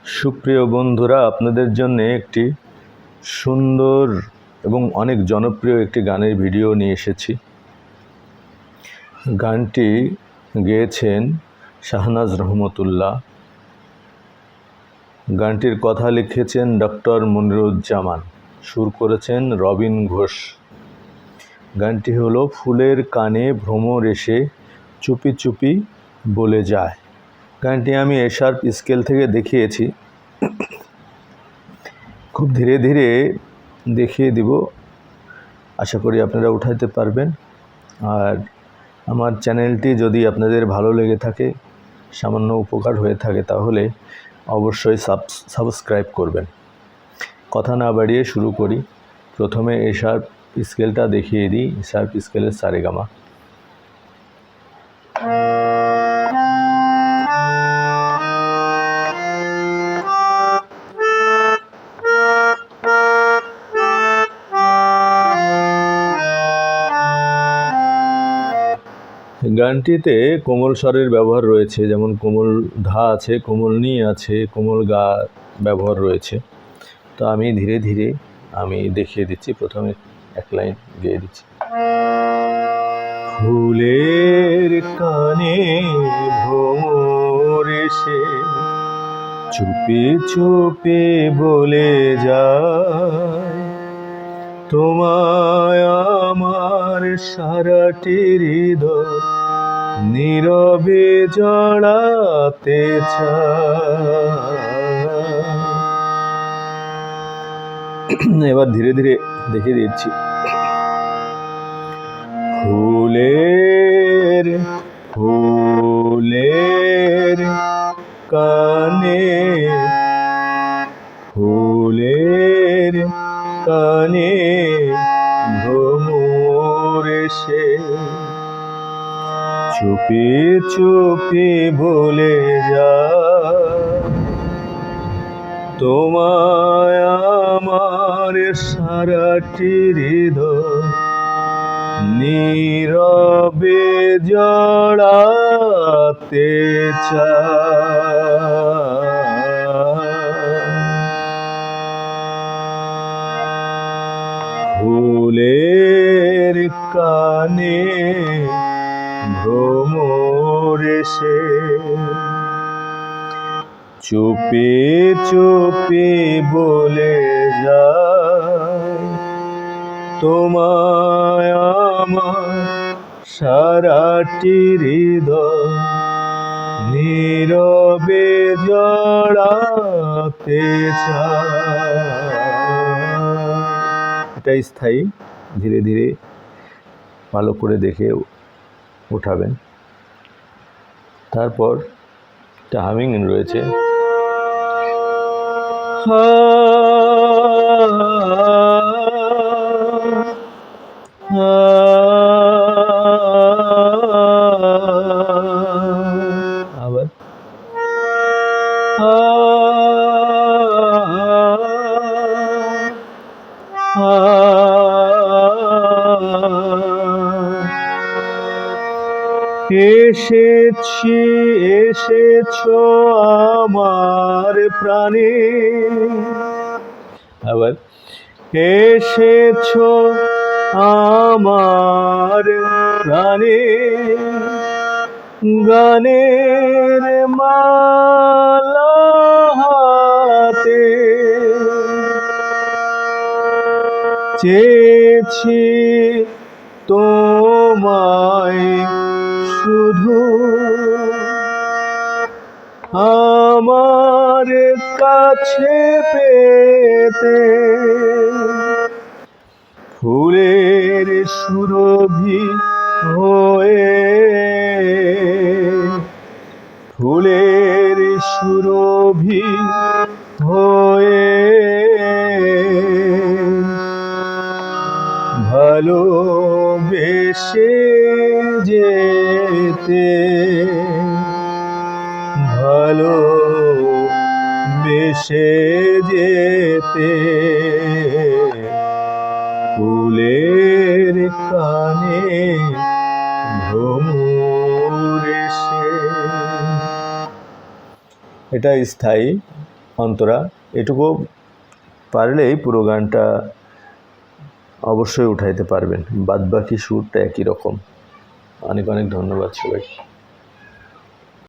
সুপ্রিয় বন্ধুরা, আপনাদের জন্য একটি সুন্দর এবং অনেক জনপ্রিয় একটি গানের ভিডিও নিয়ে এসেছি। গানটি গেয়েছেন শাহনাজ রহমতুল্লাহ। গানটির কথা লিখেছেন ডক্টর মনিরুজ্জামান, সুর করেছেন রবিন ঘোষ। গানটি হলো ফুলের কানে ভ্রমর এসে চুপি চুপি বলে যায়। গানটি আমি এশার্প স্কেল থেকে দেখিয়েছি, খুব ধীরে ধীরে দেখিয়ে দিব, আশা করি আপনারা উঠাইতে পারবেন। আর আমার চ্যানেলটি যদি আপনাদের ভালো লেগে থাকে, সামান্য উপকার হয়ে থাকে, তাহলে অবশ্যই সাবস্ক্রাইব করবেন। কথা না বাড়িয়ে শুরু করি। প্রথমে এশার্প স্কেলটা দেখিয়ে দিই, এশার্প স্কেলের সারেগামা। গানটিতে কোমল স্বরের ব্যবহার রয়েছে, যেমন কোমল ধা আছে, কোমল নি আছে, কোমল গা ব্যবহার রয়েছে। তো আমি ধীরে ধীরে দেখিয়ে দিচ্ছি। প্রথমে এক লাইন গেয়ে দিচ্ছি। ফুলের কানে ভ্রমর এসে চুপি চুপি বলে যায়, তোমায় আমার সারাটি হৃদয় নীরবে জড়াতে চায়। এবার ধীরে ধীরে দেখিয়ে দিচ্ছি। ফুলের ফুলের কানে ফুলের কানে ভ্রমর এসে চুপি চুপি বলে যায়, তোমায় আমার সারাটি হৃদয় নীরবে জড়াতে চায়। ফুলের কানে ভ্রমর এসে চুপি চুপি বলে যায়, তোমায় আমার সারাটি হৃদয় নীরবে জড়াতে চায়। এটা স্থায়ী, ধীরে ধীরে ভালো করে দেখে উঠাবেন। তারপর একটা হামিং রয়েছে। আবার এসেছো আমার প্রাণে, আবার এসেছো আমার প্রাণে, গানের মালা হাতে চেয়েছি তোমায় শুধু আমার কাছে পেতে, ফুলের সুরভি হয়ে, ফুলের সুরভি হয়ে ভালোবেসে যেতে, ভালোবেসে যেতে, ফুলের কানে ভ্রমর এসে। এটা স্থায়ী, অন্তরা এটুকু পারলেই পুরো গানটা অবশ্যই উঠাইতে পারবেন, বাদবাকি সুরটা একই রকম। অনেক অনেক ধন্যবাদ সবাই।